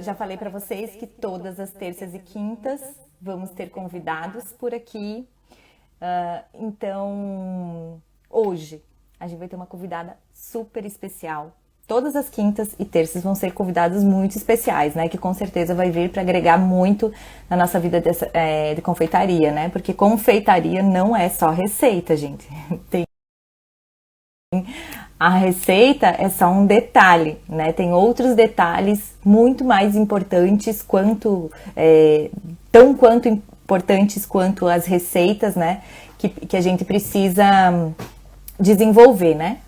Já falei para vocês que todas as terças e quintas vamos ter convidados por aqui. Então, hoje a gente vai ter uma convidada super especial. Todas as quintas e terças vão ser convidados muito especiais, né? Que com certeza vai vir para agregar muito na nossa vida de confeitaria, né? Porque confeitaria não é só receita, gente. Tem A receita é só um detalhe, né? Tem outros detalhes muito mais importantes tão quanto importantes quanto as receitas, né? Que a gente precisa desenvolver, né?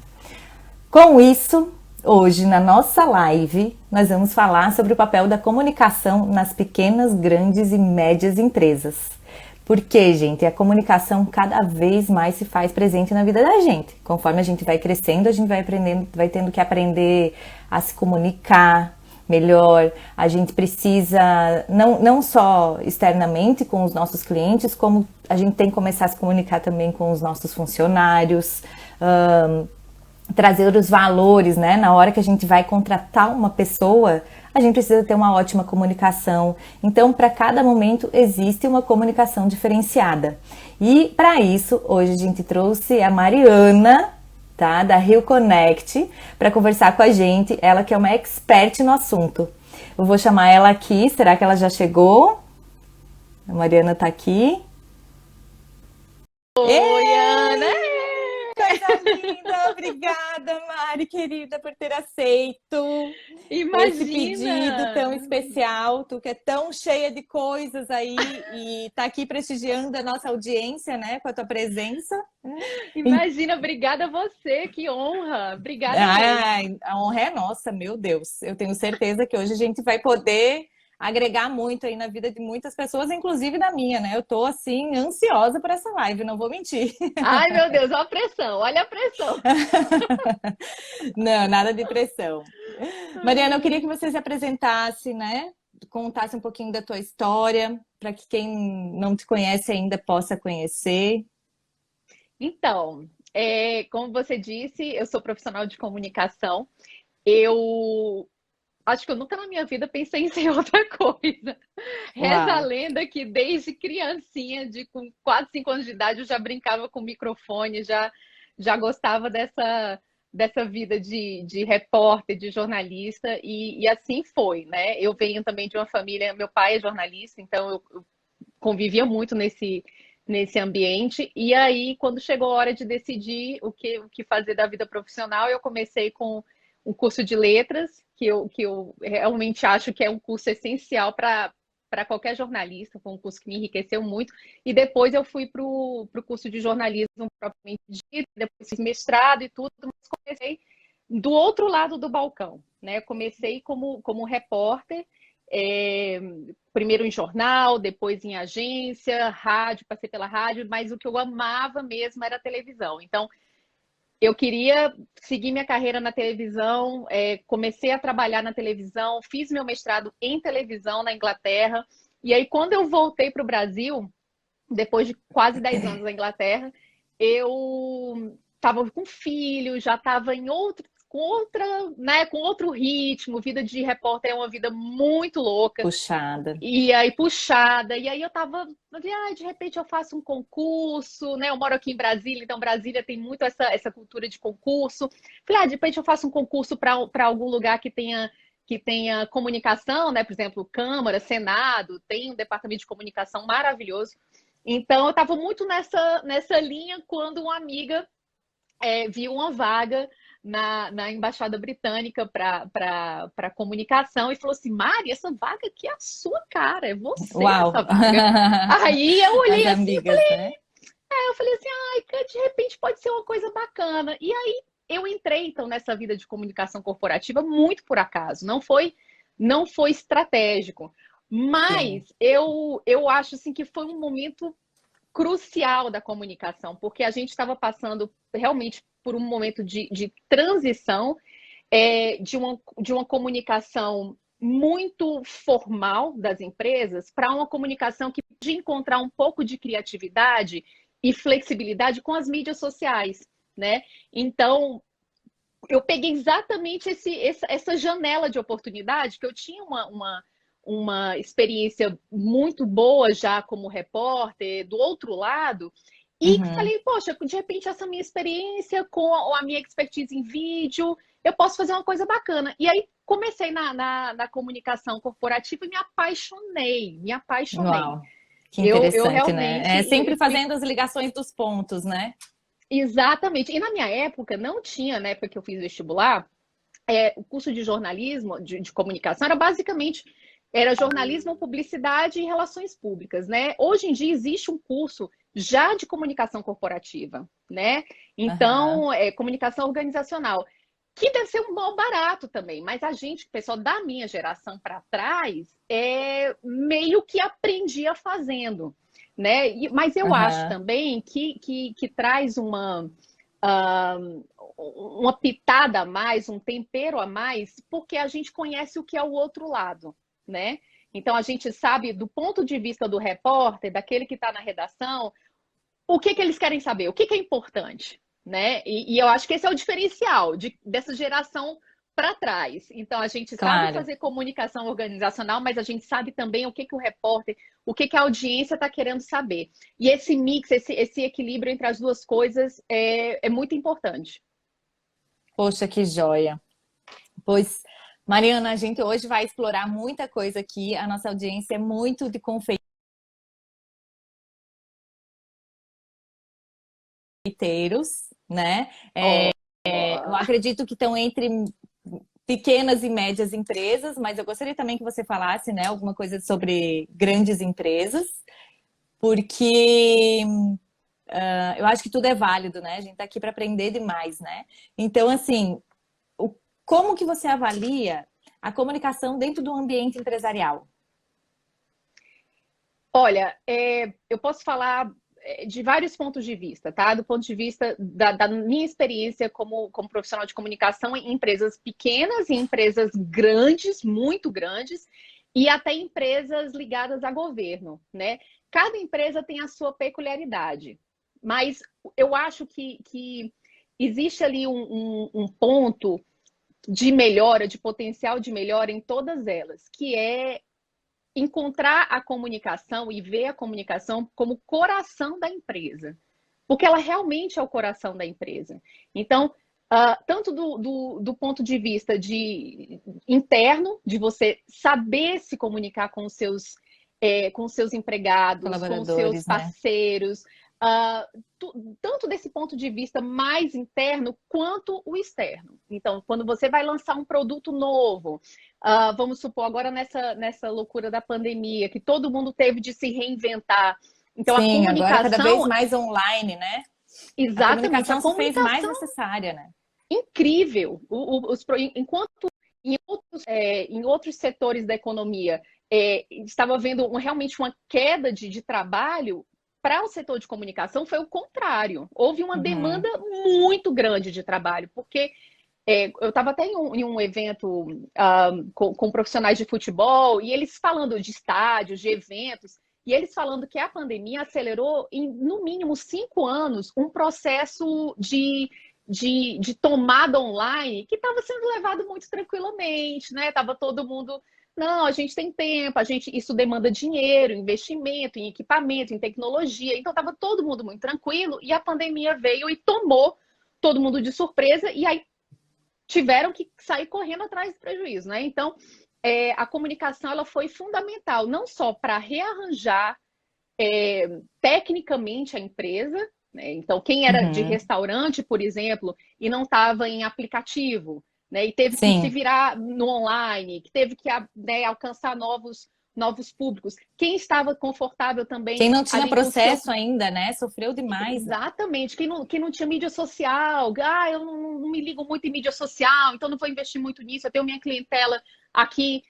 Com isso, hoje na nossa live, nós vamos falar sobre o papel da comunicação nas pequenas, grandes e médias empresas. Porque, gente, a comunicação cada vez mais se faz presente na vida da gente. Conforme a gente vai crescendo, a gente vai aprendendo, vai tendo que aprender a se comunicar melhor. A gente precisa, não só externamente com os nossos clientes, como a gente tem que começar a se comunicar também com os nossos funcionários, trazer os valores, né? Na hora que a gente vai contratar uma pessoa, a gente precisa ter uma ótima comunicação. Então, para cada momento existe uma comunicação diferenciada. E para isso, hoje a gente trouxe a Mariana, tá? Da Rio Connect, para conversar com a gente. Ela que é uma expert no assunto. Eu vou chamar ela aqui. Será que ela já chegou? A Mariana tá aqui. Oi, Ana! Coisa linda! Obrigada, Mari, querida, por ter aceito esse pedido Imagina! tão especial. Tu que é tão cheia de coisas aí e tá aqui prestigiando a nossa audiência, né, com a tua presença. Imagina, obrigada a você, que honra! Obrigada mesmo. Ai, a honra é nossa, meu Deus. Eu tenho certeza que hoje a gente vai poder agregar muito aí na vida de muitas pessoas, inclusive da minha, né? Eu tô assim ansiosa por essa live, não vou mentir. Ai, meu Deus, olha a pressão, olha a pressão. Não, nada de pressão. Mariana, eu queria que você se apresentasse, né? Contasse um pouquinho da tua história, para que quem não te conhece ainda possa conhecer. Então, como você disse, eu sou profissional de comunicação. Eu acho que eu nunca na minha vida pensei em ser outra coisa. Reza a Uau! lenda que desde criancinha, com quase 5 anos de idade, eu já brincava com microfone, já gostava dessa vida de repórter, de jornalista, e assim foi, né? Eu venho também de uma família, meu pai é jornalista, então eu convivia muito nesse ambiente. E aí, quando chegou a hora de decidir o que fazer da vida profissional, eu comecei com um curso de letras, que eu realmente acho que é um curso essencial para qualquer jornalista, foi um curso que me enriqueceu muito. E depois eu fui para o curso de jornalismo propriamente dito, depois fiz mestrado e tudo, mas comecei do outro lado do balcão, né? Comecei como repórter, é, primeiro em jornal, depois em agência, rádio, passei pela rádio, mas o que eu amava mesmo era a televisão. Então, eu queria seguir minha carreira na televisão, comecei a trabalhar na televisão, fiz meu mestrado em televisão na Inglaterra, e aí quando eu voltei para o Brasil, depois de quase 10 anos na Inglaterra, eu estava com filho, já estava com outro ritmo, vida de repórter é uma vida muito louca. Puxada. E aí, puxada, e aí eu tava, de repente eu faço um concurso, né? Eu moro aqui em Brasília, então Brasília tem muito essa cultura de concurso. Falei, de repente eu faço um concurso para algum lugar que tenha comunicação, né? Por exemplo, Câmara, Senado, tem um departamento de comunicação maravilhoso. Então eu estava muito nessa linha quando uma amiga viu uma vaga na Embaixada Britânica para comunicação e falou assim: Mari, essa vaga aqui é a sua cara, é você essa Uau! vaga. Aí eu As olhei assim, amigas, né? eu falei assim, ai, de repente pode ser uma coisa bacana. E aí eu entrei então nessa vida de comunicação corporativa muito por acaso, não foi estratégico, Sim. mas eu acho assim que foi um momento crucial da comunicação, porque a gente estava passando realmente por um momento de transição, de uma comunicação muito formal das empresas para uma comunicação que podia encontrar um pouco de criatividade e flexibilidade com as mídias sociais, né? Então, eu peguei exatamente essa janela de oportunidade, que eu tinha uma experiência muito boa já como repórter, do outro lado, e Uhum. falei, poxa, de repente essa minha experiência com a minha expertise em vídeo, eu posso fazer uma coisa bacana. E aí comecei na comunicação corporativa e me apaixonei, me apaixonei. Uau, que Eu interessante, né? realmente É sempre fazendo as ligações dos pontos, né? exatamente. E na minha época não tinha, na época que eu fiz vestibular, o curso de jornalismo, de comunicação, era jornalismo, publicidade e relações públicas, né? Hoje em dia existe um curso já de comunicação corporativa, né? Aham. Então, comunicação organizacional, que deve ser um bom barato também, mas a gente, pessoal da minha geração para trás, meio que aprendia fazendo, né? Mas eu acho Aham. também que traz ah, uma pitada a mais, um tempero a mais, porque a gente conhece o que é o outro lado, né? Então a gente sabe do ponto de vista do repórter, daquele que está na redação, o que eles querem saber, o que é importante, né? E eu acho que esse é o diferencial dessa geração para trás. Então a gente sabe Claro. fazer comunicação organizacional, mas a gente sabe também o repórter, o que a audiência está querendo saber. E esse mix, esse equilíbrio entre as duas coisas é muito importante. Poxa, que joia. Pois, Mariana, a gente hoje vai explorar muita coisa aqui. A nossa audiência é muito de confeiteiros, né? Oh, Eu acredito que estão entre pequenas e médias empresas, mas eu gostaria também que você falasse, né, alguma coisa sobre grandes empresas, porque eu acho que tudo é válido, né? A gente está aqui para aprender demais, né? Então, assim, como que você avalia a comunicação dentro do ambiente empresarial? olha, eu posso falar de vários pontos de vista, tá? Do ponto de vista da minha experiência como profissional de comunicação em empresas pequenas e empresas grandes, muito grandes, e até empresas ligadas a governo, né? Cada empresa tem a sua peculiaridade, mas eu acho que existe ali um ponto de melhora, de potencial de melhora em todas elas, que é encontrar a comunicação e ver a comunicação como coração da empresa, porque ela realmente é o coração da empresa. Então, tanto do ponto de vista interno, de você saber se comunicar com os seus empregados, com os seus Colaboradores, né? parceiros, tanto desse ponto de vista mais interno quanto o externo. Então, quando você vai lançar um produto novo, vamos supor, agora nessa loucura da pandemia, que todo mundo teve de se reinventar. Então, a Sim, agora cada vez comunicação, mais online, né? A exatamente, a comunicação se fez mais comunicação necessária, né? incrível. Enquanto em outros setores da economia estava havendo realmente uma queda de trabalho, para o setor de comunicação foi o contrário. Houve uma Uhum. demanda muito grande de trabalho, porque eu estava até em um evento com profissionais de futebol, e eles falando de estádios, de eventos, e eles falando que a pandemia acelerou em, no mínimo, 5 anos, um processo de tomada online que estava sendo levado muito tranquilamente, né? Tava todo mundo, não, a gente tem tempo, isso demanda dinheiro, investimento em equipamento, em tecnologia, então estava todo mundo muito tranquilo, e a pandemia veio e tomou todo mundo de surpresa, e aí tiveram que sair correndo atrás do prejuízo, né? Então, a comunicação ela foi fundamental, não só para rearranjar tecnicamente a empresa, né? Então, quem era de Uhum. restaurante, por exemplo, e não estava em aplicativo, né? E teve que se Sim. virar no online, que teve que, né, alcançar novos públicos. Quem estava confortável também Quem não tinha ali com o seu. processo ainda, né? Sofreu demais, né? Exatamente. Quem não tinha mídia social, eu não me ligo muito em mídia social, então não vou investir muito nisso. Eu tenho minha clientela aqui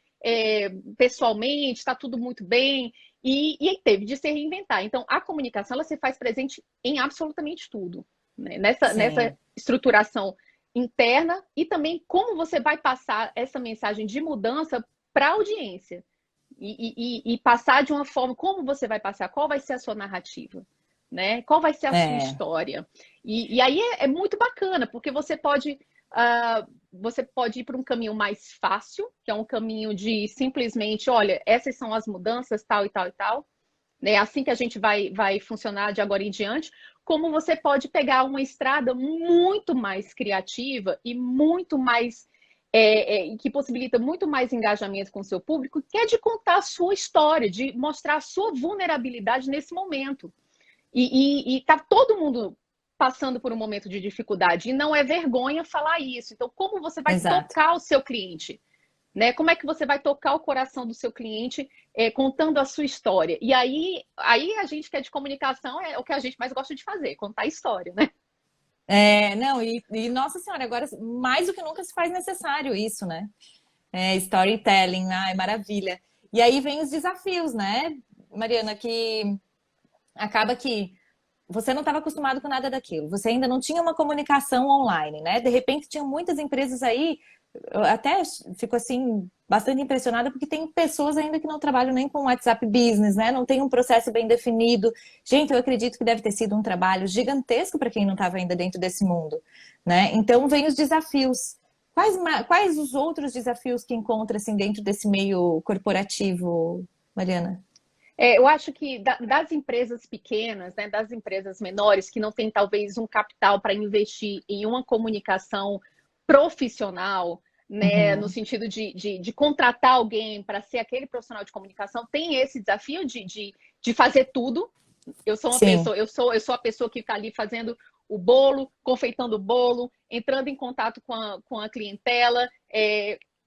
pessoalmente, está tudo muito bem. E aí teve de se reinventar. Então, a comunicação ela se faz presente em absolutamente tudo, né? Nessa Sim. estruturação interna e também como você vai passar essa mensagem de mudança para a audiência. E passar de uma forma, como você vai passar, qual vai ser a sua narrativa, né? Qual vai ser a sua É. história? E aí é muito bacana, porque você pode você pode ir para um caminho mais fácil, que é um caminho de simplesmente, olha, essas são as mudanças, tal e tal e tal. É assim que a gente vai funcionar de agora em diante. Como você pode pegar uma estrada muito mais criativa e muito mais que possibilita muito mais engajamento com o seu público, que é de contar a sua história, de mostrar a sua vulnerabilidade nesse momento. E tá todo mundo passando por um momento de dificuldade, e não é vergonha falar isso. Então, como você vai Exato. tocar o seu cliente? Né? Como é que você vai tocar o coração do seu cliente contando a sua história? E aí a gente que é de comunicação é o que a gente mais gosta de fazer, contar a história, né? Não, Nossa Senhora, agora mais do que nunca se faz necessário isso, né? Storytelling, ai, maravilha. E aí vem os desafios, né, Mariana, que acaba que você não estava acostumado com nada daquilo, você ainda não tinha uma comunicação online, né? De repente tinham muitas empresas aí, eu até fico assim bastante impressionada porque tem pessoas ainda que não trabalham nem com WhatsApp Business, né? Não tem um processo bem definido. Gente, eu acredito que deve ter sido um trabalho gigantesco para quem não estava ainda dentro desse mundo, né? Então vem os desafios. Quais os outros desafios que encontra assim dentro desse meio corporativo, Mariana? Eu acho que das empresas pequenas, né, das empresas menores, que não têm talvez um capital para investir em uma comunicação profissional, né, no Uhum. sentido de contratar alguém para ser aquele profissional de comunicação, tem esse desafio de fazer tudo. Eu sou uma Sim. pessoa, eu sou a pessoa que está ali fazendo o bolo, confeitando o bolo, entrando em contato com a clientela,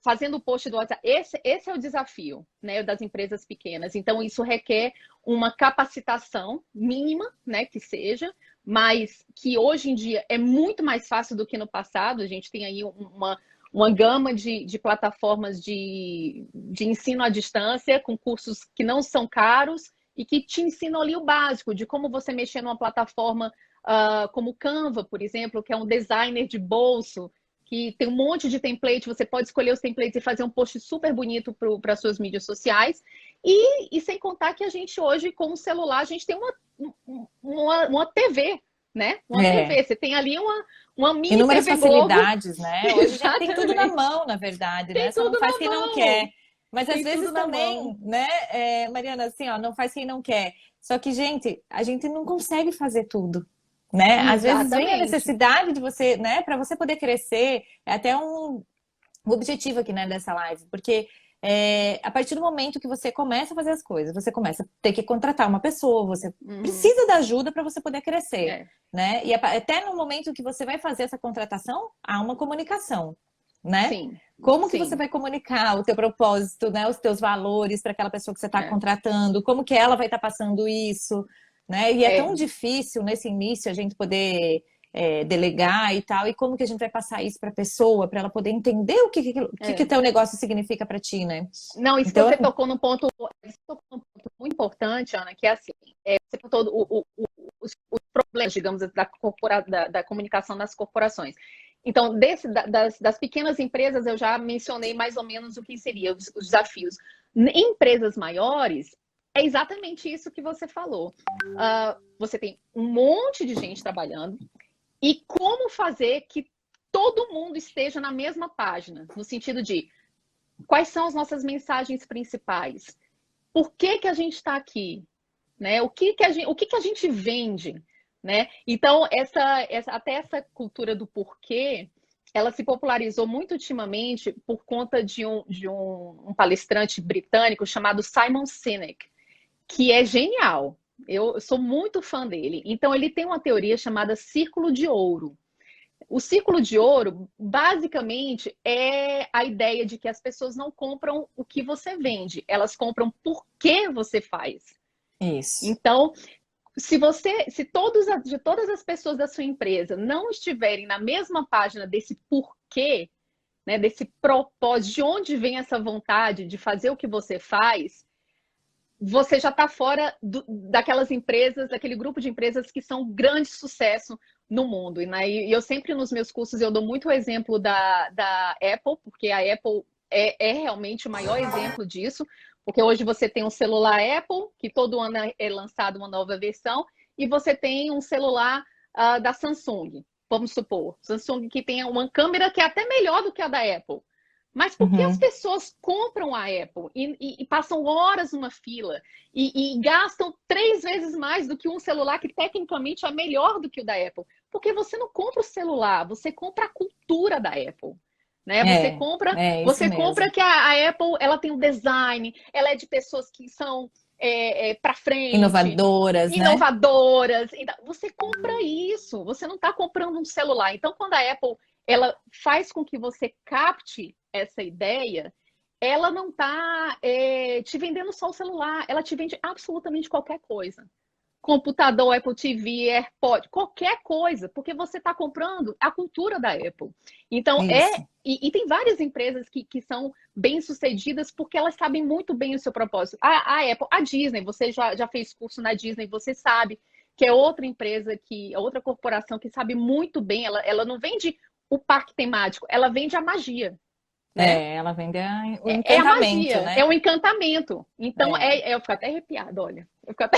fazendo o post do WhatsApp. Esse é o desafio, né, das empresas pequenas. Então, isso requer uma capacitação mínima, né, que seja, mas que hoje em dia é muito mais fácil do que no passado. A gente tem aí uma gama de plataformas de ensino à distância, com cursos que não são caros e que te ensinam ali o básico de como você mexer numa plataforma como o Canva, por exemplo, que é um designer de bolso, que tem um monte de template, você pode escolher os templates e fazer um post super bonito para as suas mídias sociais. E sem contar que a gente hoje, com o celular, a gente tem uma TV, né? Uma É. TV. Você tem ali uma mini Inúmeras TV Globo. facilidades, né? Hoje a gente tem tudo na Exatamente. mão, na verdade, né? Tem Só não tudo faz na quem não quer. mão. Mas às Tem vezes tudo na mão. também, né, Mariana, assim, ó, não faz quem não quer. Só que, gente, a gente não consegue fazer tudo, né? Às vezes vem a Exatamente. necessidade de você, né, para você poder crescer, é até um objetivo aqui, né, dessa live, porque a partir do momento que você começa a fazer as coisas, você começa a ter que contratar uma pessoa, você Uhum. precisa da ajuda para você poder crescer, É, né? E até no momento que você vai fazer essa contratação, há uma comunicação, né? sim, Como que você sim. vai comunicar o teu propósito, né, os teus valores para aquela pessoa que você está É, contratando? Como que ela vai estar passando isso, né? E é tão é, difícil nesse início a gente poder delegar e tal, e como que a gente vai passar isso para a pessoa, para ela poder entender o que é. teu negócio significa para ti, né? Não, isso Então, você tocou num ponto, muito importante, Ana, que é assim, você contou os problemas, digamos, da comunicação nas corporações. Então, das pequenas empresas, eu já mencionei mais ou menos o que seriam os desafios. Em empresas maiores, é exatamente isso que você falou. Você tem um monte de gente trabalhando, e como fazer que todo mundo esteja na mesma página, no sentido de quais são as nossas mensagens principais? Por que a gente está aqui? Né? O que a gente vende? Né? Então, até essa cultura do porquê, ela se popularizou muito ultimamente por conta de um palestrante britânico chamado Simon Sinek, que é genial. Eu sou muito fã dele. Então, ele tem uma teoria chamada Círculo de Ouro. O círculo de ouro, basicamente, é a ideia de que as pessoas não compram o que você vende, elas compram por que você faz. isso. Então, se de todas as pessoas da sua empresa não estiverem na mesma página desse porquê, né, desse propósito, de onde vem essa vontade de fazer o que você faz, você já está fora daquelas empresas, daquele grupo de empresas que são um grande sucesso no mundo. E eu sempre, nos meus cursos, eu dou muito o exemplo da Apple, porque a Apple é realmente o maior exemplo disso, porque hoje você tem um celular Apple, que todo ano é lançado uma nova versão, e você tem um celular da Samsung, vamos supor, Samsung que tenha uma câmera que é até melhor do que a da Apple. Mas por que as Uhum. pessoas compram a Apple e passam horas numa fila e gastam 3 vezes mais do que um celular que tecnicamente é melhor do que o da Apple? Porque você não compra o celular, você compra a cultura da Apple. Né? É isso Você mesmo. compra que a Apple ela tem um design, ela é de pessoas que são para frente, Inovadoras, né? inovadoras. Então, você compra isso, você não está comprando um celular. Então, quando a Apple ela faz com que você capte essa ideia, ela não está te vendendo só o celular, ela te vende absolutamente qualquer coisa. Computador, Apple TV, AirPod, qualquer coisa, porque você está comprando a cultura da Apple. Então, Isso. e tem várias empresas que são bem-sucedidas porque elas sabem muito bem o seu propósito. A Apple, a Disney, você já fez curso na Disney, você sabe que é outra empresa, é outra corporação que sabe muito bem, ela não vende o parque temático, ela vende a magia, né? Ela vende o É a encantamento, magia, é né? o encantamento. Então, É. eu fico até arrepiada, olha. Eu fico até...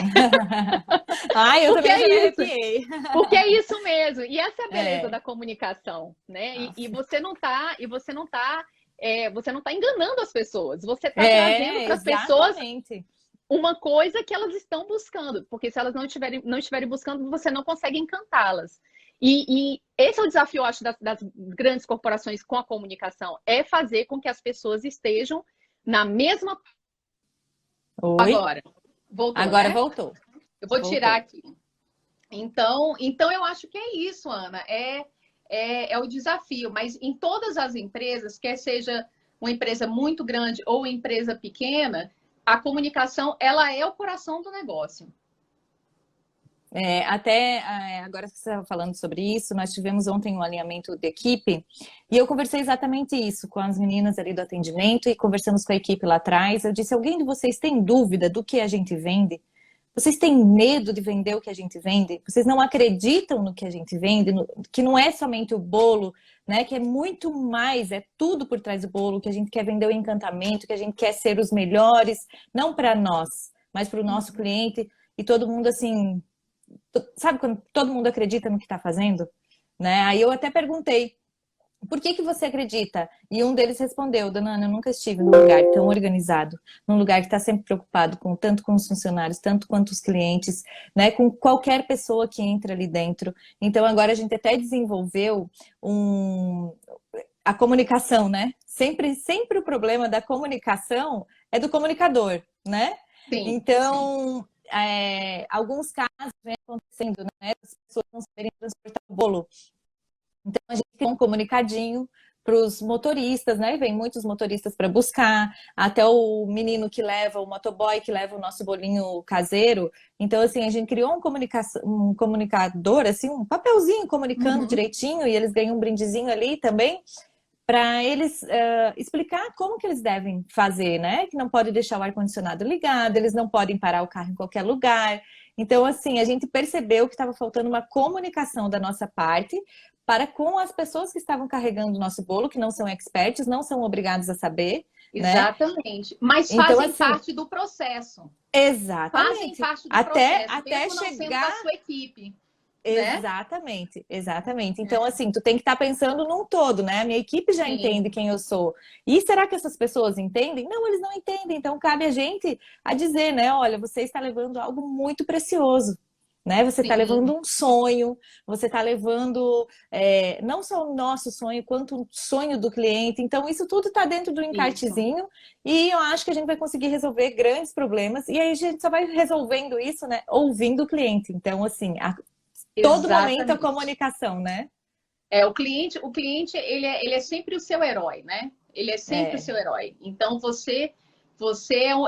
Ai, eu Porque também já me é isso. arrepiei. Porque é isso mesmo. E essa é a beleza É. da comunicação, né? E Nossa. você não tá enganando as pessoas. Você está trazendo É, para as pessoas exatamente. uma coisa que elas estão buscando, porque se elas não estiverem buscando, você não consegue encantá-las. E esse é o desafio, eu acho, das grandes corporações com a comunicação, é fazer com que as pessoas estejam na mesma. Oi? Agora, voltou, Agora né? voltou. Eu vou tirar Voltou. aqui. Então eu acho que é isso, Ana. É o desafio. Mas em todas as empresas, quer seja uma empresa muito grande ou empresa pequena, a comunicação ela é o coração do negócio. Agora que você estava falando sobre isso, nós tivemos ontem um alinhamento de equipe e eu conversei exatamente isso com as meninas ali do atendimento e conversamos com a equipe lá atrás. Eu disse: alguém de vocês tem dúvida do que a gente vende? Vocês têm medo de vender o que a gente vende? Vocês não acreditam no que a gente vende? Que não é somente o bolo, né? Que é muito mais, é tudo por trás do bolo, que a gente quer vender o encantamento, que a gente quer ser os melhores, não para nós, mas para o nosso cliente. E todo mundo assim, sabe quando todo mundo acredita no que está fazendo? Né? Aí eu até perguntei, por que você acredita? E um deles respondeu: Dona Ana, eu nunca estive num lugar tão organizado, num lugar que está sempre preocupado tanto com os funcionários, tanto quanto os clientes, né? Com qualquer pessoa que entra ali dentro. Então agora a gente até desenvolveu a comunicação, né? Sempre o problema da comunicação é do comunicador, né? Sim, sim. Então, alguns casos vem acontecendo, né? As pessoas não saberem transportar o bolo. Então a gente tem um comunicadinho para os motoristas, né? Vem muitos motoristas para buscar, até o menino que leva, o motoboy que leva o nosso bolinho caseiro. Então, assim, a gente criou um comunicador, assim, um papelzinho comunicando Uhum. direitinho, e eles ganham um brindezinho ali também, para eles explicar como que eles devem fazer, né? Que não pode deixar o ar-condicionado ligado, eles não podem parar o carro em qualquer lugar. Então, assim, a gente percebeu que estava faltando uma comunicação da nossa parte para com as pessoas que estavam carregando o nosso bolo, que não são experts, não são obrigados a saber, né? Exatamente. Mas Então, fazem assim, parte do processo. Fazem exatamente. parte do Até, processo, até mesmo não sendo da chegar. sua equipe, né? Exatamente, exatamente. Então, assim, tu tem que estar pensando num todo, né? A minha equipe já entende Sim, quem eu sou. E será que essas pessoas entendem? Não, eles não entendem. Então, cabe a gente a dizer, né? Olha, você está levando algo muito precioso, né? Você está sim, levando um sonho, você está levando não só o nosso sonho, quanto o sonho do cliente. Então, isso tudo está dentro do isso. encartezinho e eu acho que a gente vai conseguir resolver grandes problemas. E aí a gente só vai resolvendo isso, né? Ouvindo o cliente. Então, assim, todo momento a Exatamente. comunicação, né? O cliente ele é sempre o seu herói, né? Ele é sempre o É, seu herói. Então você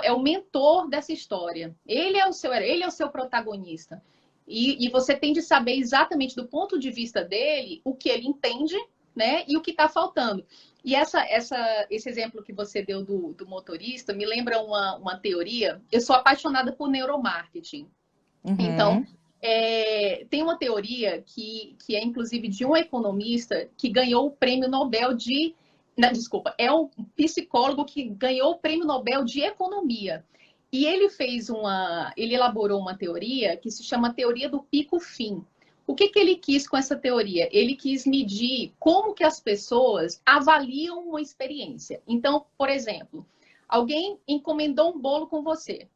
é o mentor dessa história. Ele é o seu herói, ele é o seu protagonista. E você tem de saber exatamente do ponto de vista dele o que ele entende, né? E o que está faltando. E esse exemplo que você deu do motorista me lembra uma teoria. Eu sou apaixonada por neuromarketing. Então, uhum, tem uma teoria que é, inclusive, de um economista que ganhou o prêmio Nobel de. Não, desculpa, é um psicólogo que ganhou o prêmio Nobel de Economia. E ele elaborou uma teoria que se chama teoria do pico-fim. O que que ele quis com essa teoria? Ele quis medir como que as pessoas avaliam uma experiência. Então, por exemplo, alguém encomendou um bolo com você,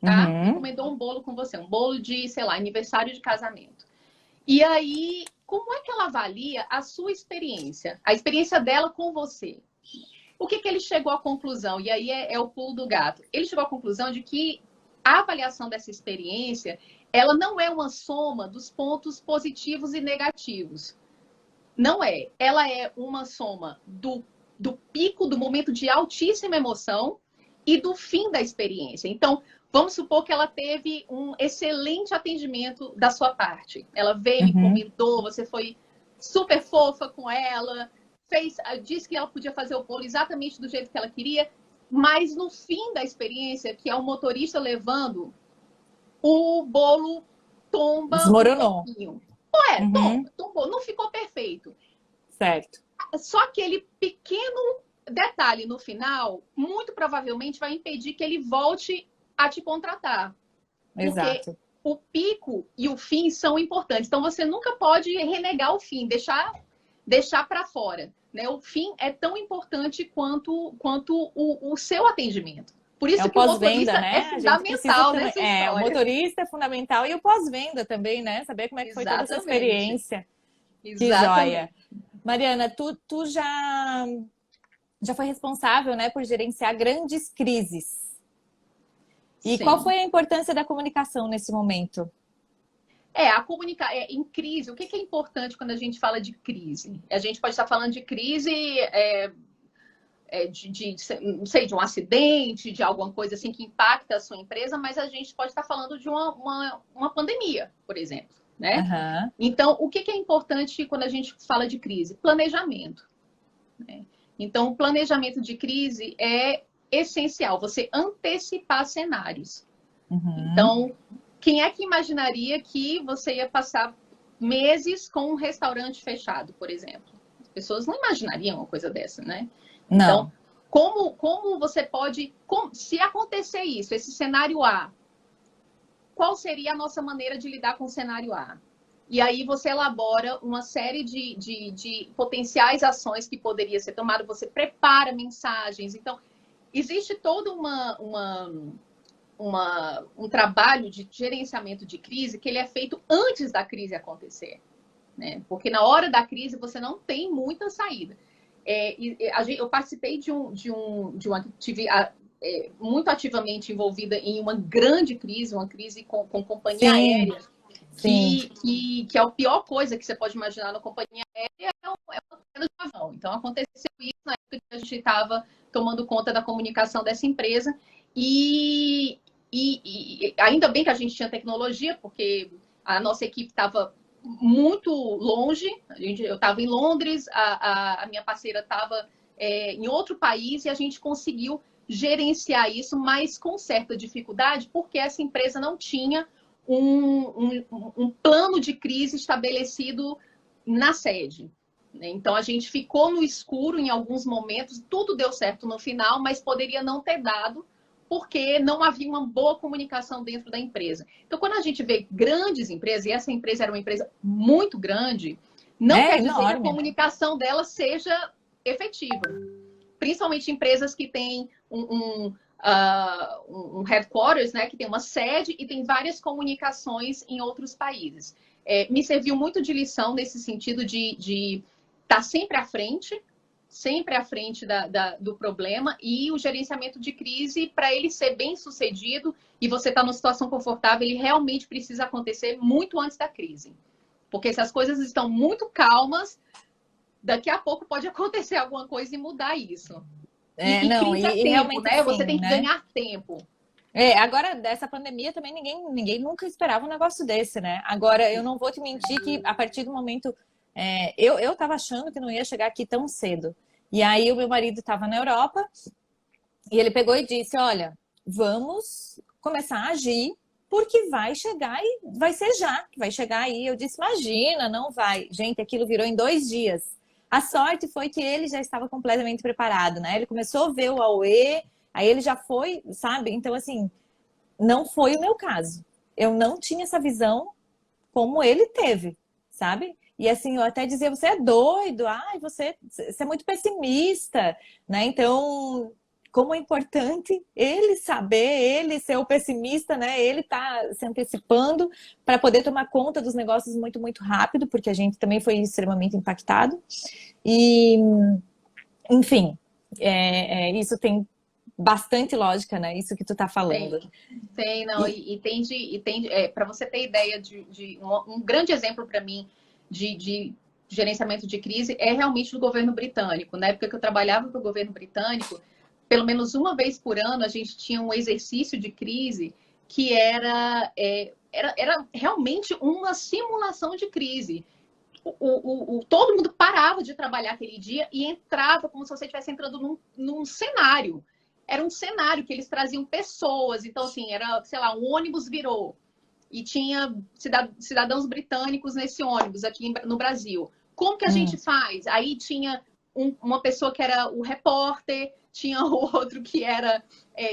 tá? Encomendou um bolo com você, um bolo de, sei lá, aniversário de casamento. E aí, como é que ela avalia a sua experiência? A experiência dela com você? O que que ele chegou à conclusão? E aí é o pulo do gato. Ele chegou à conclusão de que a avaliação dessa experiência, ela não é uma soma dos pontos positivos e negativos. Não é. Ela é uma soma do pico, do momento de altíssima emoção e do fim da experiência. Então, vamos supor que ela teve um excelente atendimento da sua parte. Ela veio, encomendou, você foi super fofa com ela, disse que ela podia fazer o bolo exatamente do jeito que ela queria, mas no fim da experiência, que é o motorista levando, o bolo tomba. Desmoronou. Um pouquinho. Tombou, não ficou perfeito. Certo. Só aquele pequeno detalhe no final, muito provavelmente vai impedir que ele volte a te contratar. Exato. Porque o pico e o fim são importantes. Então, você nunca pode renegar o fim, deixar para fora. Né? O fim é tão importante quanto o seu atendimento. Por isso que o motorista é fundamental nessa história. O motorista é fundamental e o pós-venda também, né? Saber como é que foi toda essa experiência. Que joia. Mariana, tu já foi responsável, né, por gerenciar grandes crises. E Sim. Qual foi a importância da comunicação nesse momento? Em crise, o que é importante quando a gente fala de crise? A gente pode estar falando de crise não sei, de um acidente, de alguma coisa assim que impacta a sua empresa, mas a gente pode estar falando de uma pandemia, por exemplo, né? Então, o que é importante quando a gente fala de crise? Planejamento. Né? Então, o planejamento de crise é essencial, você antecipar cenários. Então, quem é que imaginaria que você ia passar meses com um restaurante fechado, por exemplo? As pessoas não imaginariam uma coisa dessa, né? Não. Então, como você pode... se acontecer isso, esse cenário A, qual seria a nossa maneira de lidar com o cenário A? E aí você elabora uma série de potenciais ações que poderia ser tomada, você prepara mensagens. Então, existe todo um trabalho de gerenciamento de crise que ele é feito antes da crise acontecer. Né? Porque na hora da crise você não tem muita saída. Eu participei muito ativamente envolvida em uma grande crise, uma crise com companhia aérea, que é a pior coisa que você pode imaginar na companhia aérea, é uma queda de avião. Então, aconteceu isso na época que a gente estava tomando conta da comunicação dessa empresa, e ainda bem que a gente tinha tecnologia, porque a nossa equipe estava muito longe. Eu estava em Londres, a minha parceira estava em outro país, e a gente conseguiu gerenciar isso, mas com certa dificuldade, porque essa empresa não tinha um plano de crise estabelecido na sede. Então, a gente ficou no escuro em alguns momentos, tudo deu certo no final, mas poderia não ter dado, porque não havia uma boa comunicação dentro da empresa. Então, quando a gente vê grandes empresas, e essa empresa era uma empresa muito grande, não quer dizer que a comunicação dela seja efetiva. Principalmente empresas que têm um headquarters, né, que tem uma sede e tem várias comunicações em outros países. Me serviu muito de lição nesse sentido de estar sempre à frente do problema, e o gerenciamento de crise, para ele ser bem sucedido e você estar numa situação confortável, ele realmente precisa acontecer muito antes da crise. Porque se as coisas estão muito calmas, daqui a pouco pode acontecer alguma coisa e mudar isso. Crise é tempo, né? Você tem que ganhar tempo. Agora, dessa pandemia também ninguém nunca esperava um negócio desse, né? Agora, eu não vou te mentir que a partir do momento... eu tava achando que não ia chegar aqui tão cedo. E aí o meu marido estava na Europa e ele pegou e disse, olha, vamos começar a agir, porque vai chegar e vai ser já, vai chegar aí. Eu disse, imagina, não vai. Gente, aquilo virou em 2 dias. A sorte foi que ele já estava completamente preparado, né? Ele começou a ver o AUE, aí ele já foi, sabe? Então, assim, não foi o meu caso. Eu não tinha essa visão como ele teve. sabe? E assim, eu até dizia, você é doido, ai, você é muito pessimista, né? Então, como é importante ele saber, ele ser o pessimista, né? Ele tá se antecipando para poder tomar conta dos negócios muito, muito rápido, porque a gente também foi extremamente impactado. E, enfim, isso tem bastante lógica, né? Isso que tu tá falando. Tem, não, para você ter ideia um grande exemplo para mim de gerenciamento de crise é realmente do governo britânico. Na época que eu trabalhava para o governo britânico, pelo menos uma vez por ano a gente tinha um exercício de crise que era realmente uma simulação de crise. Todo mundo parava de trabalhar aquele dia e entrava como se você estivesse entrando num cenário. Era um cenário que eles traziam pessoas. Então, assim, era, sei lá, um ônibus virou e tinha cidadãos britânicos nesse ônibus aqui no Brasil. Como que a gente faz? Aí tinha uma pessoa que era o repórter, tinha outro que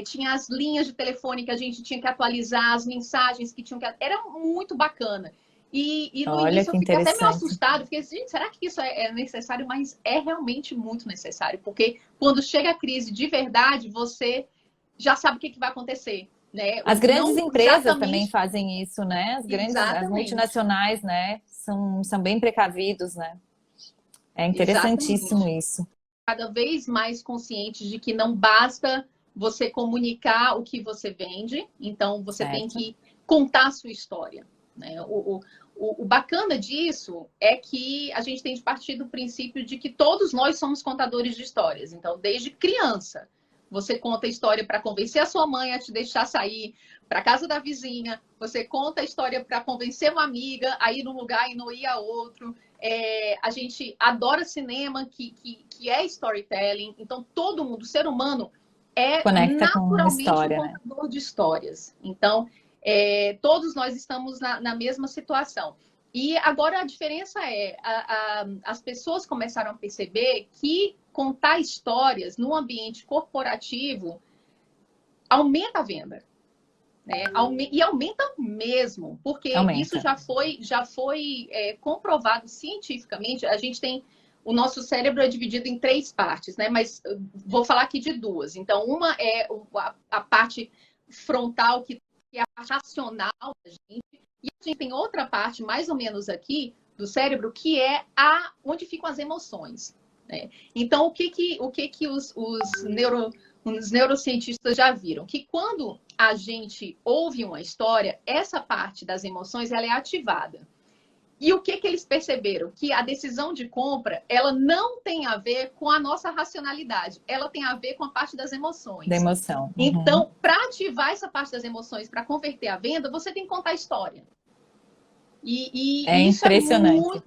tinha as linhas de telefone que a gente tinha que atualizar, as mensagens que tinham que... Era muito bacana. E no Olha início que eu fiquei até meio interessante. assustada, fiquei assim, gente, será que isso é necessário? Mas é realmente muito necessário, porque quando chega a crise de verdade, você já sabe o que vai acontecer, né? As grandes Não empresas também exatamente, fazem isso, né? As exatamente, multinacionais, né? São bem precavidos, né? É interessantíssimo exatamente. isso. Cada vez mais conscientes de que não basta você comunicar o que você vende, então você tem Certo. que contar a sua história, né? O bacana disso é que a gente tem de partir do princípio de que todos nós somos contadores de histórias. Então, desde criança, você conta a história para convencer a sua mãe a te deixar sair para casa da vizinha, você conta a história para convencer uma amiga a ir num lugar e não ir a outro. A gente adora cinema, que é storytelling. Então, todo mundo, o ser humano, é Conecta com a naturalmente um história, né? contador de histórias. Então, todos nós estamos na mesma situação. E agora a diferença as pessoas começaram a perceber que contar histórias no ambiente corporativo aumenta a venda. Né? E aumenta mesmo, porque isso Aumenta. já foi comprovado cientificamente. A gente tem o nosso cérebro é dividido em 3 partes, né? Mas vou falar aqui de 2. Então, uma é a parte frontal, que é a racional da gente, e a gente tem outra parte, mais ou menos aqui, do cérebro, que é onde ficam as emoções. Né? Então, o que os neurocientistas já viram? Que quando a gente ouve uma história, essa parte das emoções ela é ativada. E o que eles perceberam? Que a decisão de compra, ela não tem a ver com a nossa racionalidade, ela tem a ver com a parte das emoções. Da emoção. Uhum. Então, para ativar essa parte das emoções, para converter a venda, você tem que contar a história. É isso impressionante.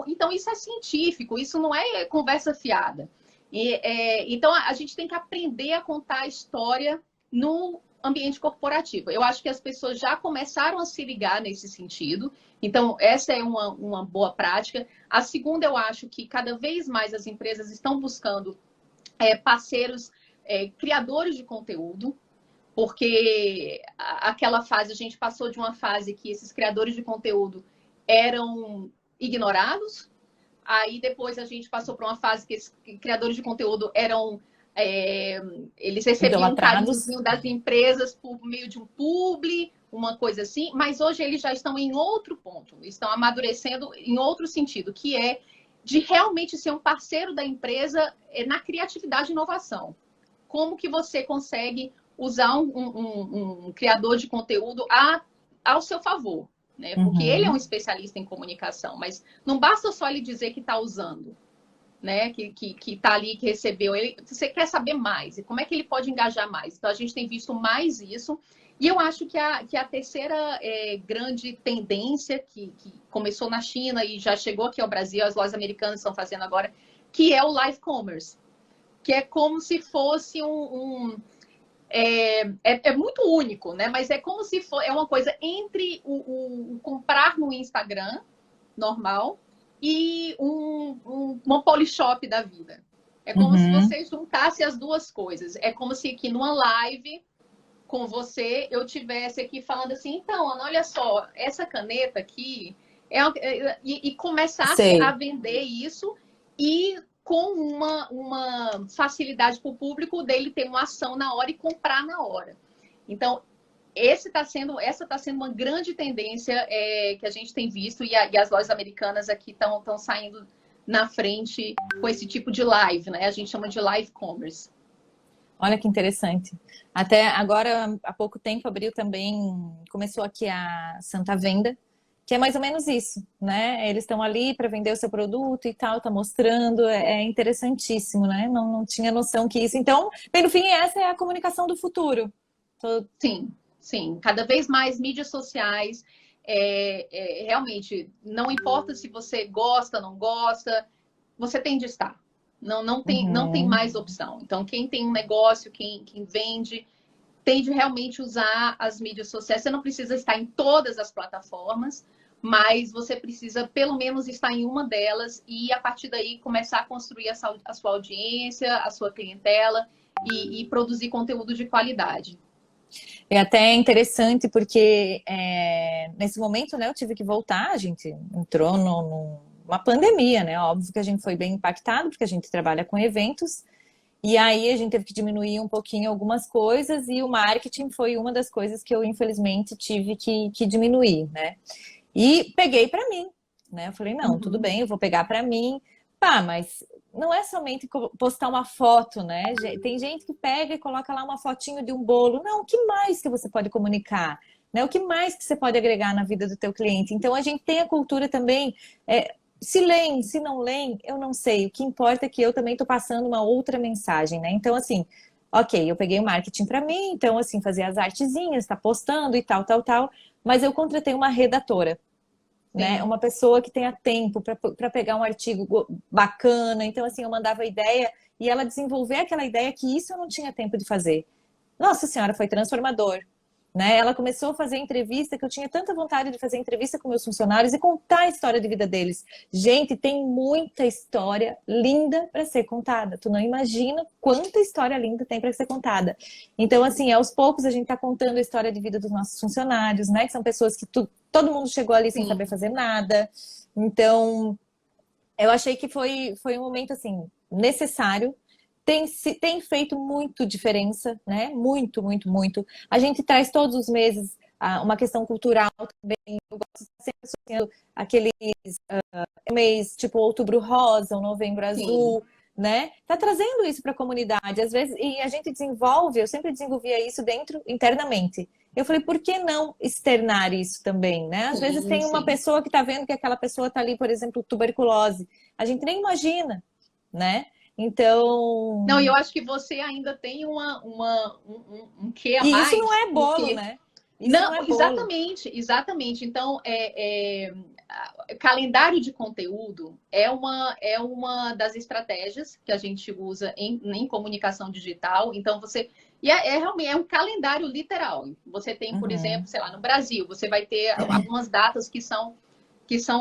Então, isso é científico, isso não é conversa fiada. Então, a gente tem que aprender a contar a história no ambiente corporativo. Eu acho que as pessoas já começaram a se ligar nesse sentido. Então, essa é uma boa prática. A segunda, eu acho que cada vez mais as empresas estão buscando parceiros, criadores de conteúdo, porque aquela fase, a gente passou de uma fase que esses criadores de conteúdo eram ignorados, aí depois a gente passou para uma fase que esses criadores de conteúdo eram... eles recebiam um carinhozinho das empresas por meio de um publi, uma coisa assim, mas hoje eles já estão em outro ponto, estão amadurecendo em outro sentido, que é de realmente ser um parceiro da empresa na criatividade e inovação. Como que você consegue usar um criador de conteúdo ao seu favor, né? Porque ele é um especialista em comunicação, mas não basta só ele dizer que está usando, né? Que está ali, que recebeu. Você quer saber mais, e como é que ele pode engajar mais? Então, a gente tem visto mais isso. E eu acho que a terceira grande tendência, que começou na China e já chegou aqui ao Brasil, as lojas americanas estão fazendo agora, que é o live commerce, que é como se fosse é muito único, né? Mas é como se fosse uma coisa entre o comprar no Instagram normal e uma Polishop da vida. É como se você juntasse as duas coisas. É como se aqui numa live com você eu tivesse aqui falando assim, então, Ana, olha só, essa caneta aqui E começasse a Sei. vender isso e com uma facilidade para o público dele ter uma ação na hora e comprar na hora. Então, essa está sendo uma grande tendência que a gente tem visto e as lojas americanas aqui estão saindo na frente com esse tipo de live, né? A gente chama de live commerce. Olha que interessante. Até agora, há pouco tempo, abriu também, começou aqui a Santa Venda, que é mais ou menos isso, né? Eles estão ali para vender o seu produto e tal, tá mostrando, é interessantíssimo, né? Não tinha noção que isso. Então, bem, no fim, essa é a comunicação do futuro. Sim, sim. Cada vez mais mídias sociais. Realmente, não importa se você gosta, não gosta, você tem de estar. Não tem Uhum. mais opção. Então, quem tem um negócio, quem vende, tem de realmente usar as mídias sociais. Você não precisa estar em todas as plataformas, mas você precisa pelo menos estar em uma delas e a partir daí começar a construir a sua audiência, a sua clientela e produzir conteúdo de qualidade. É até interessante porque nesse momento, né, eu tive que voltar, a gente entrou numa pandemia, né? Óbvio que a gente foi bem impactado, porque a gente trabalha com eventos, e aí a gente teve que diminuir um pouquinho algumas coisas, e o marketing foi uma das coisas que eu, infelizmente, tive que diminuir, né? E peguei para mim, né? Eu falei, não, tudo bem, eu vou pegar para mim. Pá, mas não é somente postar uma foto, né? Tem gente que pega e coloca lá uma fotinho de um bolo. Não, o que mais que você pode comunicar? Né? O que mais que você pode agregar na vida do teu cliente? Então, a gente tem a cultura também... se leem, se não leem, eu não sei. O que importa é que eu também estou passando uma outra mensagem, né? Então, assim, ok, eu peguei o marketing para mim, então, assim, fazer as artezinhas, tá postando e tal, tal, tal, mas eu contratei uma redatora, né? Sim. Uma pessoa que tenha tempo para pegar um artigo bacana. Então, assim, eu mandava a ideia e ela desenvolver aquela ideia que isso eu não tinha tempo de fazer. Nossa Senhora, foi transformador. Né? Ela começou a fazer entrevista, que eu tinha tanta vontade de fazer entrevista com meus funcionários e contar a história de vida deles. Gente, tem muita história linda para ser contada. Tu não imagina quanta história linda tem para ser contada. Então, assim, aos poucos a gente está contando a história de vida dos nossos funcionários, né? Que são pessoas que todo mundo chegou ali sem saber fazer nada. Então, eu achei que foi um momento, assim, necessário. Tem feito muito diferença, né? Muito, muito, muito. A gente traz todos os meses uma questão cultural também. Eu gosto de sempre associando aqueles mês, tipo Outubro Rosa, o Novembro Sim. Azul, né? Tá trazendo isso para a comunidade. Às vezes, e a gente desenvolve, eu sempre desenvolvia isso dentro, internamente. Eu falei, por que não externar isso também, né? Às vezes Sim, tem uma sim. pessoa que está vendo que aquela pessoa está ali, por exemplo, tuberculose. A gente nem imagina, né? Não, e Então, eu acho que você ainda tem um quê a e isso não mais, é bolo, porque né? Isso não não, é bolo. exatamente, exatamente. Então, calendário de conteúdo é uma das estratégias que a gente usa em comunicação digital. Então, realmente um calendário literal. Você tem, por exemplo, Uhum. sei lá, no Brasil, você vai ter algumas datas que são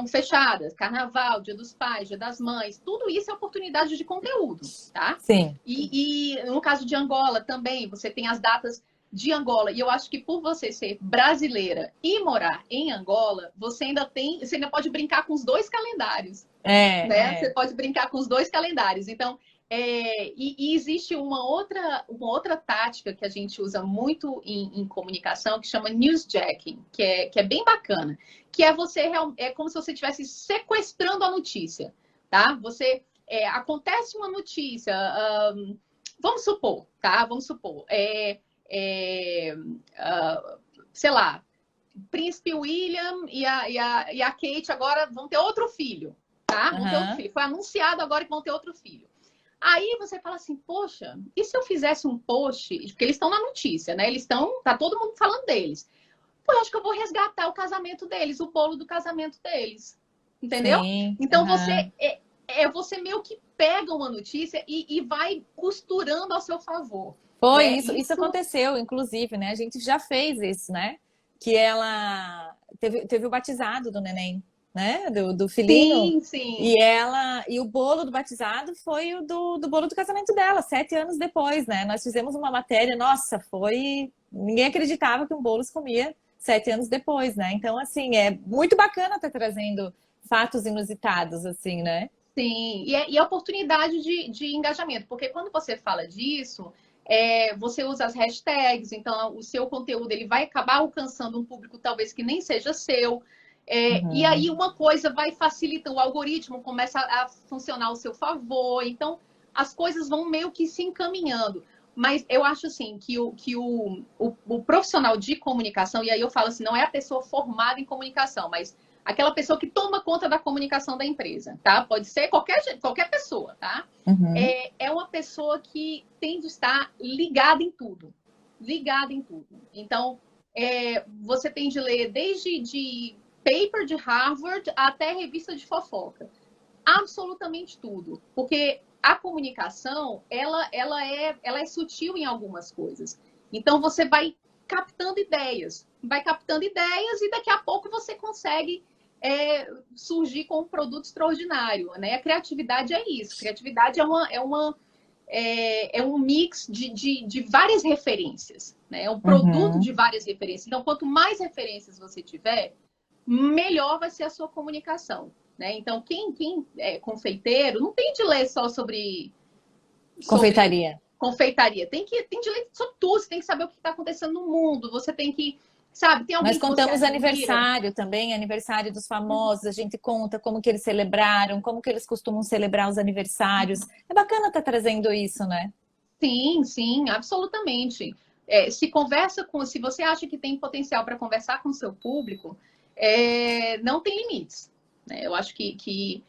fechadas, Carnaval, Dia dos Pais, Dia das Mães, tudo isso é oportunidade de conteúdo, tá? Sim. E no caso de Angola também, você tem as datas de Angola. E eu acho que por você ser brasileira e morar em Angola, você ainda pode brincar com os dois calendários, né? Você É. pode brincar com os dois calendários. Então, e existe uma outra tática que a gente usa muito em comunicação que chama newsjacking, que é bem bacana, que é como se você estivesse sequestrando a notícia, tá? Acontece uma notícia, vamos supor, tá? Vamos supor, sei lá, Príncipe William e a Kate agora vão ter outro filho, tá? Vão ter outro Uhum. filho. Foi anunciado agora que vão ter outro filho. Aí você fala assim, poxa, e se eu fizesse um post? Porque eles estão na notícia, né? Tá todo mundo falando deles. Pô, eu acho que eu vou resgatar o casamento deles, o bolo do casamento deles. Entendeu? Sim. Então Uhum. você meio que pega uma notícia e vai costurando ao seu favor, Foi né? isso aconteceu, inclusive, né? A gente já fez isso, né? Que ela teve o batizado do neném, né? Do filhinho. Sim, sim. E o bolo do batizado foi o do bolo do casamento dela, 7 anos depois, né? Nós fizemos uma matéria, nossa, ninguém acreditava que um bolo se comia 7 anos depois, né? Então, assim, é muito bacana estar trazendo fatos inusitados, assim, né? Sim, e a oportunidade de engajamento, porque quando você fala disso, você usa as hashtags, então o seu conteúdo ele vai acabar alcançando um público talvez que nem seja seu. E Uhum. aí uma coisa vai facilitar, o algoritmo começa a funcionar ao seu favor, então as coisas vão meio que se encaminhando. Mas eu acho assim que o profissional de comunicação, e aí eu falo assim, não é a pessoa formada em comunicação, mas aquela pessoa que toma conta da comunicação da empresa, tá? Pode ser qualquer pessoa, tá? Uhum. É uma pessoa que tem de estar ligada em tudo. Ligada em tudo. Então, você tem de ler desde de paper de Harvard até revista de fofoca. Absolutamente tudo. Porque a comunicação, ela é sutil em algumas coisas. Então, você vai captando ideias. Vai captando ideias e daqui a pouco você consegue surgir com um produto extraordinário. Né? A criatividade é isso. Criatividade é um mix de várias referências. Né? É um produto Uhum. de várias referências. Então, quanto mais referências você tiver, melhor vai ser a sua comunicação. Né? Então, quem é confeiteiro não tem de ler só sobre Confeitaria. confeitaria. Tem de ler sobre tudo. Você tem que saber o que está acontecendo no mundo. Você tem que, sabe, tem Nós alguém que você contamos admira. aniversário também, aniversário dos famosos, a gente conta como que eles celebraram, como que eles costumam celebrar os aniversários. É bacana estar trazendo isso, né? Sim, sim, absolutamente. Se você acha que tem potencial para conversar com o seu público, não tem limites. Né? Eu acho que,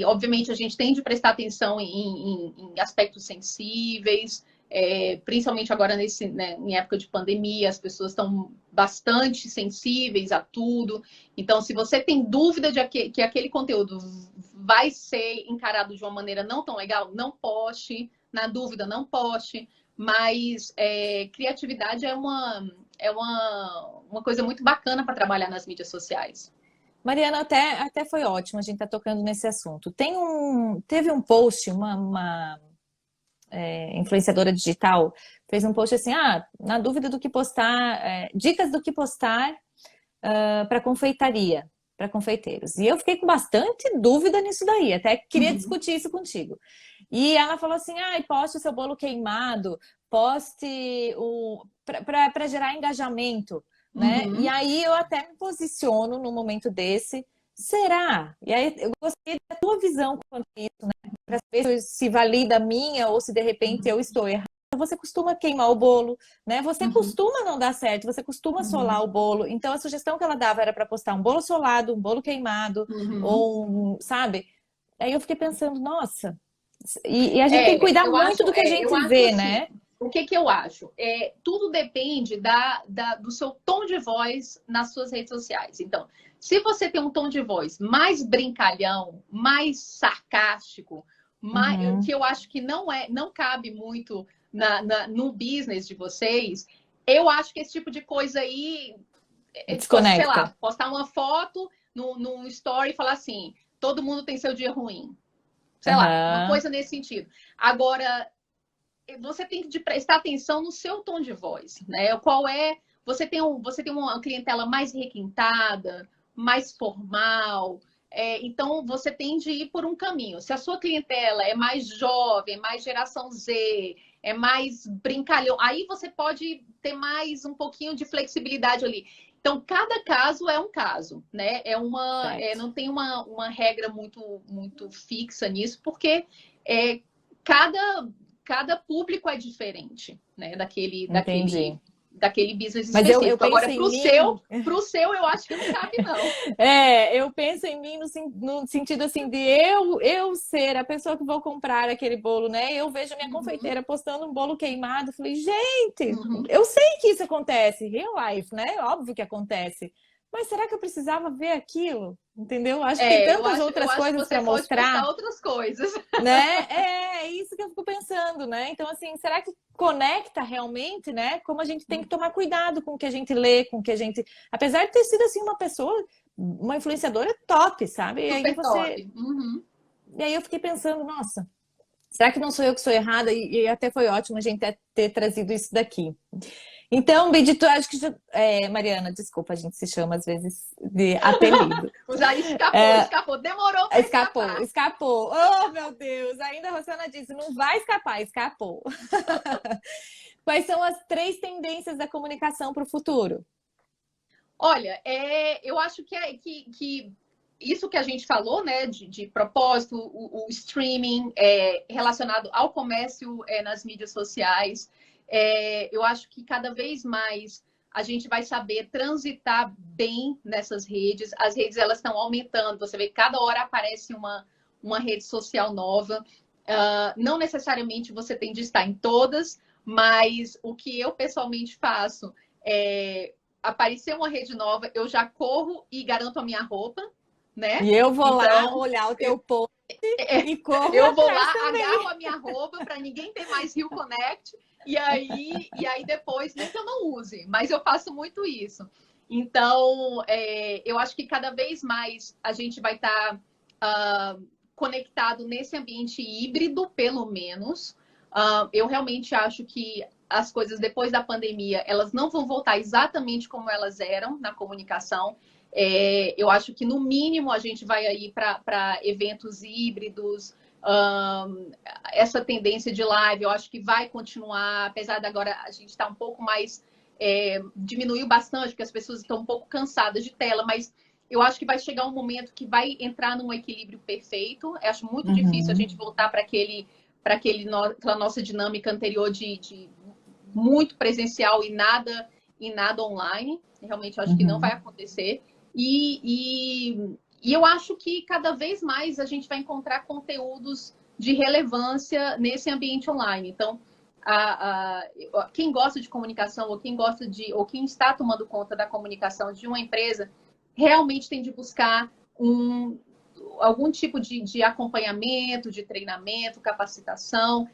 obviamente, a gente tem de prestar atenção em aspectos sensíveis, principalmente agora né, em época de pandemia, as pessoas estão bastante sensíveis a tudo. Então, se você tem dúvida que aquele conteúdo vai ser encarado de uma maneira não tão legal, não poste. Na dúvida, não poste. Mas criatividade é uma coisa muito bacana para trabalhar nas mídias sociais. Mariana, até foi ótimo a gente estar tocando nesse assunto. Teve um post, influenciadora digital, fez um post assim, na dúvida do que postar, dicas do que postar para confeitaria, para confeiteiros. E eu fiquei com bastante dúvida nisso daí, até queria Uhum. discutir isso contigo. E ela falou assim: poste o seu bolo queimado, poste para gerar engajamento, né? E Uhum. aí eu até me posiciono num momento desse. Será? E aí eu gostaria da tua visão quanto a isso, né? Para saber se valida a minha ou se de repente eu estou errada. Você costuma queimar o bolo, né? Você Uhum. costuma não dar certo, você costuma solar Uhum. o bolo. Então a sugestão que ela dava era para postar um bolo solado, um bolo queimado, Uhum. ou sabe? Aí eu fiquei pensando, nossa, e a gente tem que cuidar Eu muito acho, do que a eu gente acho vê, assim. né? O que eu acho? Tudo depende do seu tom de voz nas suas redes sociais. Então, se você tem um tom de voz mais brincalhão, mais sarcástico, que Uhum. eu acho que não cabe muito no business de vocês, eu acho que esse tipo de coisa aí, sei Desconecta. lá, postar uma foto no story e falar assim: todo mundo tem seu dia ruim. Sei lá, uma Aham. coisa nesse sentido. Agora, você tem que prestar atenção no seu tom de voz, né? Qual é? Você tem uma clientela mais requintada, mais formal. Então, você tem de ir por um caminho. Se a sua clientela é mais jovem, mais geração Z, é mais brincalhão, aí você pode ter mais um pouquinho de flexibilidade ali. Então, cada caso é um caso, né? Certo. Não tem uma regra muito fixa nisso, porque cada público é diferente, né? Entendi. Daquele business Mas eu específico. penso Agora, em mim. pro seu, eu acho que não cabe, não. Eu penso em mim no sentido assim de eu ser a pessoa que vou comprar aquele bolo, né? Eu vejo a minha Uhum, confeiteira postando um bolo queimado, falei, gente, uhum. eu sei que isso acontece, real life, né? Óbvio que acontece. Mas será que eu precisava ver aquilo? Entendeu? Acho que tem tantas Eu outras acho que coisas você para pode postar mostrar, outras coisas. né? É isso que eu fico pensando, né? Então, assim, será que conecta realmente, né? Como a gente tem que tomar cuidado com o que a gente lê, com o que a gente. Apesar de ter sido, assim, uma pessoa, uma influenciadora top, sabe? Super top. Uhum. E aí eu fiquei pensando, nossa, será que não sou eu que sou errada? E até foi ótimo a gente ter trazido isso daqui. Então, Bid, tu acho que Mariana, desculpa, a gente se chama às vezes de apelido. Já escapou. Demorou para escapar. Escapou. Oh, meu Deus! Ainda a Rosana disse, não vai escapar, escapou. Quais são as 3 tendências da comunicação para o futuro? Olha, eu acho que isso que a gente falou, né, de propósito, o streaming relacionado ao comércio nas mídias sociais, eu acho que cada vez mais a gente vai saber transitar bem nessas redes. As redes, elas estão aumentando. Você vê que cada hora aparece uma rede social nova. Não necessariamente você tem de estar em todas, mas o que eu pessoalmente faço é aparecer uma rede nova, eu já corro e garanto a minha roupa, né? E eu vou lá olhar o teu post e corro eu vou lá, também. agarro a minha roupa para ninguém ter mais Rio Connect, e aí depois, nem que eu não use, mas eu faço muito isso. Então, eu acho que cada vez mais a gente vai estar conectado nesse ambiente híbrido, pelo menos. Eu realmente acho que as coisas depois da pandemia, elas não vão voltar exatamente como elas eram na comunicação. Eu acho que, no mínimo, a gente vai aí para eventos híbridos. Essa tendência de live, eu acho que vai continuar, apesar de agora a gente estar um pouco mais... diminuiu bastante, porque as pessoas estão um pouco cansadas de tela, mas eu acho que vai chegar um momento que vai entrar num equilíbrio perfeito. Eu acho muito difícil a gente voltar para aquela nossa dinâmica anterior de muito presencial e nada online. Realmente, eu acho que não vai acontecer. E eu acho que cada vez mais a gente vai encontrar conteúdos de relevância nesse ambiente online. Então, quem gosta de comunicação ou quem está tomando conta da comunicação de uma empresa realmente tem de buscar algum tipo de acompanhamento, de treinamento, capacitação,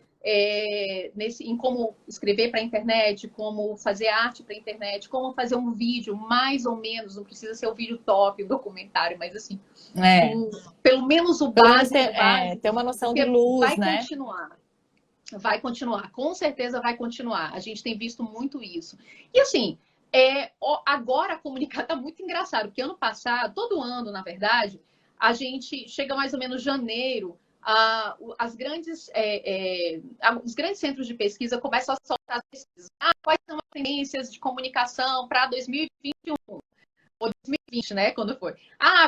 em como escrever para a internet, como fazer arte para a internet, como fazer um vídeo mais ou menos, não precisa ser o vídeo top, o documentário, mas assim, pelo menos o básico. Ter uma noção de luz, né? Vai continuar, com certeza vai continuar. A gente tem visto muito isso. E assim, agora a comunicação está muito engraçado, porque ano passado, todo ano, na verdade, a gente chega mais ou menos janeiro, os grandes centros de pesquisa começam a soltar as pesquisas. Quais são as tendências de comunicação para 2021? Ou 2020, né? Quando foi.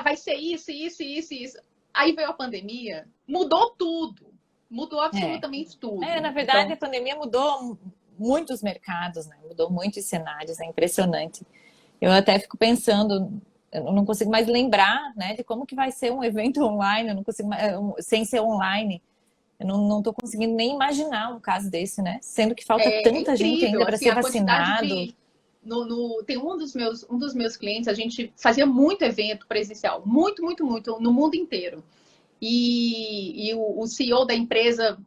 Vai ser isso, isso, isso, isso. Aí veio a pandemia, mudou tudo. Mudou absolutamente tudo. Na verdade, a pandemia mudou muitos mercados, né? Mudou muitos cenários, é impressionante. Eu até fico pensando, eu não consigo mais lembrar, né, de como que vai ser um evento online, eu não consigo mais, sem ser online. Eu não estou conseguindo nem imaginar um caso desse, né? Sendo que falta tanta gente ainda para ser vacinado. Tem um dos meus clientes, a gente fazia muito evento presencial, muito, muito, muito, no mundo inteiro. E o CEO da empresa,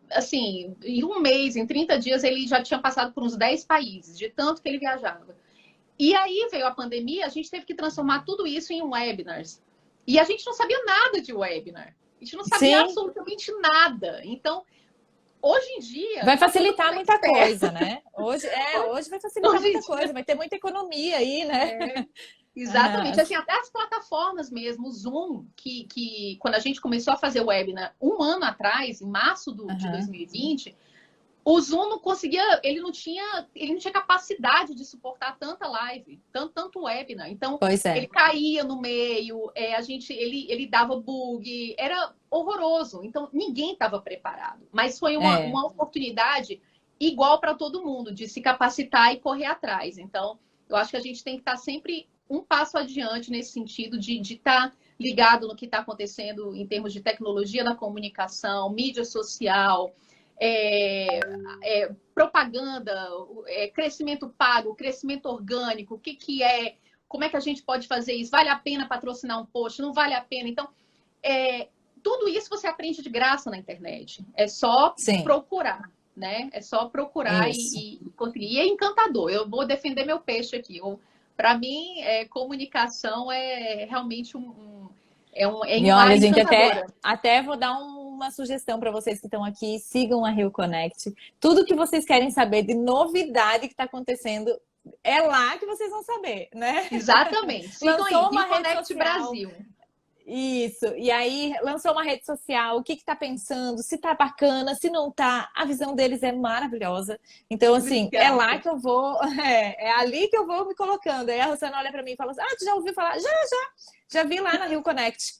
assim, em um mês, em 30 dias, ele já tinha passado por uns 10 países, de tanto que ele viajava. E aí veio a pandemia, a gente teve que transformar tudo isso em webinars. E a gente não sabia nada de webinar. A gente não sabia absolutamente nada. Então, hoje em dia... Vai facilitar muita coisa, né? Hoje vai facilitar muita coisa, vai ter muita economia aí, né? Exatamente. Assim, até as plataformas mesmo, o Zoom, que quando a gente começou a fazer o webinar um ano atrás, em março de 2020, o Zoom não conseguia, ele não tinha capacidade de suportar tanta live, tanto webinar. Então, ele caía no meio, ele dava bug, era horroroso. Então, ninguém estava preparado. Mas foi uma oportunidade igual para todo mundo, de se capacitar e correr atrás. Então, eu acho que a gente tem que estar sempre um passo adiante nesse sentido de estar ligado no que está acontecendo em termos de tecnologia da comunicação, mídia social, propaganda, crescimento pago, crescimento orgânico, o que é, como é que a gente pode fazer isso? Vale a pena patrocinar um post? Não vale a pena? Então, tudo isso você aprende de graça na internet. É só procurar, né? É só procurar e conseguir. E é encantador. Eu vou defender meu peixe aqui. Para mim, comunicação é realmente e olha, gente, até vou dar um uma sugestão para vocês que estão aqui, sigam a Rio Connect. Tudo que vocês querem saber de novidade que está acontecendo, é lá que vocês vão saber, né? Exatamente. Sigam aí, Lançou uma Rio rede Connect social. Brasil. Isso, e aí lançou uma rede social, o que que tá pensando, se tá bacana, se não tá, a visão deles é maravilhosa. Então, assim, Obrigada. é lá que eu vou, é ali que eu vou me colocando. Aí a Rosana olha para mim e fala assim, tu já ouviu falar? Já vi lá na Rio Connect.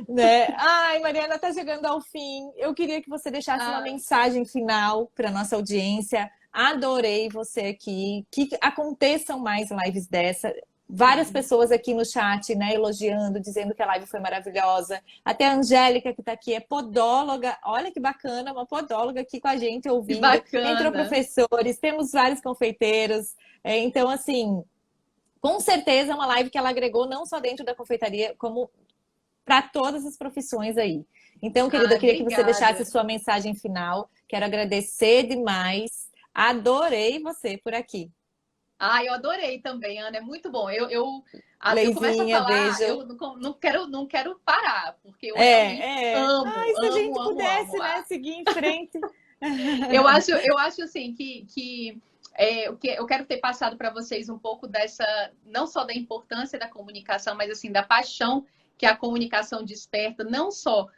Né? Ai, Mariana, tá chegando ao fim. Eu queria que você deixasse uma mensagem final para nossa audiência. Adorei você aqui, que aconteçam mais lives dessa. Várias pessoas aqui no chat, né, elogiando, dizendo que a live foi maravilhosa. Até a Angélica, que está aqui, é podóloga. Olha que bacana, uma podóloga aqui com a gente, ouvindo. Que bacana. Entrou professores, temos vários confeiteiros. Então, assim, com certeza é uma live que ela agregou não só dentro da confeitaria, como para todas as profissões aí. Então, querida, eu queria que você deixasse sua mensagem final. Quero agradecer demais. Adorei você por aqui. Eu adorei também, Ana, é muito bom. Eu começo a falar, beijo. eu não quero parar, porque eu realmente amo. Se a gente pudesse, né, seguir em frente. Eu acho assim que eu quero ter passado para vocês um pouco dessa, não só da importância da comunicação, mas assim da paixão que a comunicação desperta, não só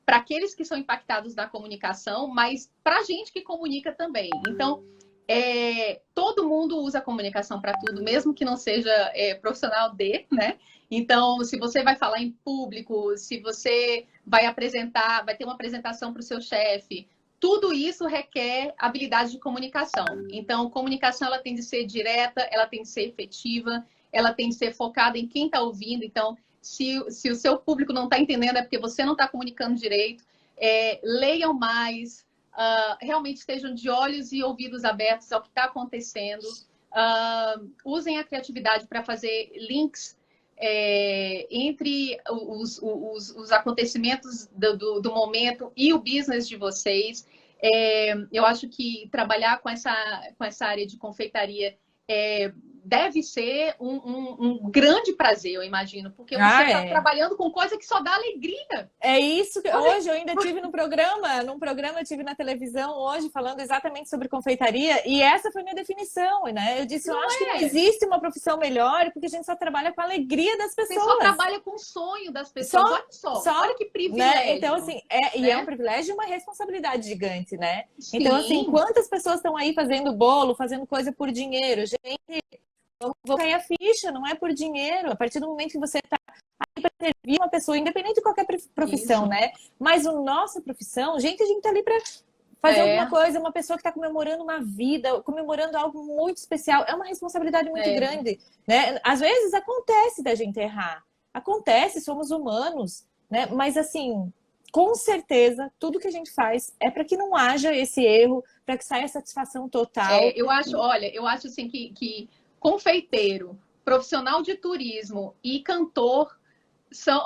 para aqueles que são impactados da comunicação, mas para a gente que comunica também. Então, todo mundo usa a comunicação para tudo, mesmo que não seja profissional né? Então, se você vai falar em público, se você vai ter uma apresentação para o seu chefe, tudo isso requer habilidade de comunicação. Então, comunicação ela tem de ser direta, ela tem de ser efetiva, ela tem de ser focada em quem está ouvindo. Então, se o seu público não está entendendo, é porque você não está comunicando direito. Leiam mais. Realmente estejam de olhos e ouvidos abertos ao que está acontecendo. Usem a criatividade para fazer links entre os acontecimentos do momento e o business de vocês. Eu acho que trabalhar com essa área de confeitaria deve ser um grande prazer, eu imagino, porque você está trabalhando com coisa que só dá alegria. É isso que hoje eu ainda tive num programa eu tive na televisão hoje falando exatamente sobre confeitaria e essa foi minha definição, né? Eu disse, eu acho que não existe uma profissão melhor porque a gente só trabalha com a alegria das pessoas. Você só trabalha com o sonho das pessoas, olha que privilégio. Né? Então, assim, e é um privilégio e uma responsabilidade gigante, né? Sim. Então, assim, quantas pessoas estão aí fazendo bolo, fazendo coisa por dinheiro? Gente, vou cair a ficha, não é por dinheiro. A partir do momento que você está aí para servir uma pessoa, independente de qualquer profissão, né? Mas a nossa profissão, a gente está ali para fazer alguma coisa, uma pessoa que está comemorando uma vida, comemorando algo muito especial. É uma responsabilidade muito grande, né? Às vezes acontece da gente errar. Acontece, somos humanos, né? Mas assim, com certeza, tudo que a gente faz é para que não haja esse erro, para que saia satisfação total. Eu acho assim que confeiteiro, profissional de turismo e cantor são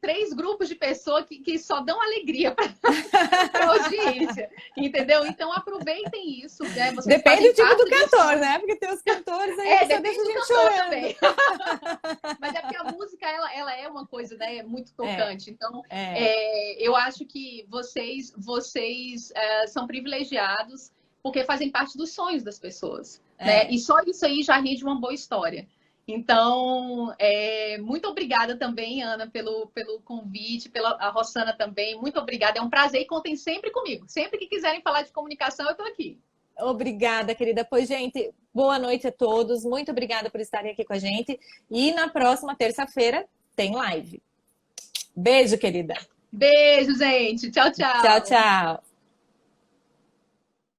três grupos de pessoas que só dão alegria para a audiência, entendeu? Então aproveitem isso. Né? Depende do tipo do cantor, né? Porque tem os cantores aí que só deixa a gente chorando. Também. Mas é porque a música ela é uma coisa, né, muito tocante. Então eu acho que vocês são privilegiados porque fazem parte dos sonhos das pessoas. Né? E só isso aí já rende uma boa história. Então, muito obrigada também, Ana, pelo convite, a Rossana também. Muito obrigada, é um prazer e contem sempre comigo. Sempre que quiserem falar de comunicação, eu estou aqui. Obrigada, querida. Pois, gente, boa noite a todos. Muito obrigada por estarem aqui com a gente. E na próxima terça-feira tem live. Beijo, querida. Beijo, gente. Tchau, tchau. Tchau, tchau.